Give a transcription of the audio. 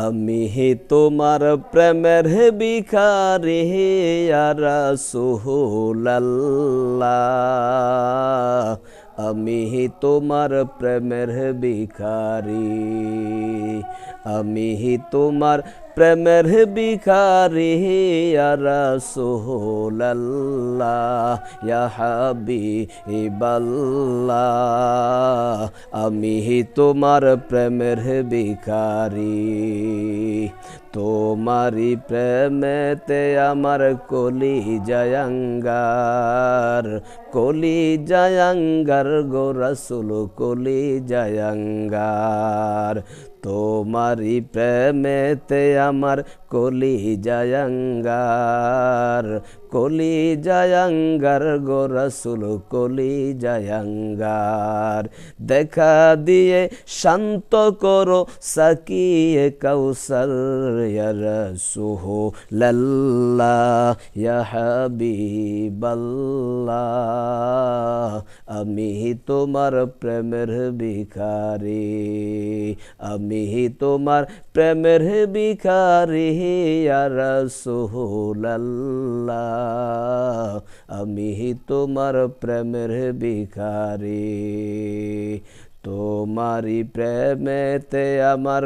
আমি তোমার প্রেমের ভিখারি ইয়া রাসূলুল্লাহ, আমি তোমার প্রেমের ভিখারি, আমি তোমার প্রেমের ভিখারি ইয়া রাসূলুল্লাহ, ইয়া হাবিবাল্লাহ, আমি তোমার প্রেমের ভিখারি। তোমারি প্রেমেতে আমার কলি জায়াঙ্গার, কলি জায়াঙ্গার গো রাসূল কলি জায়াঙ্গার। তোমারি প্রেমেতে আমার কলি জায়াঙ্গার, কলি জায়াঙ্গার গো রাসূল কলি জায়াঙ্গার। দেখা দিয়ে শান্ত করো সাকিয়ে কাউসার ইয়া রাসূলুল্লাহ, ইয়া হাবিবাল্লাহ, আমি তোমার প্রেমের ভিখারি, আমি তোমার প্রেমের ভিখারি ইয়া রাসূলুল্লাহ, আমি তোমার প্রেমের ভিখারি। তোমারি প্রেমেতে আমার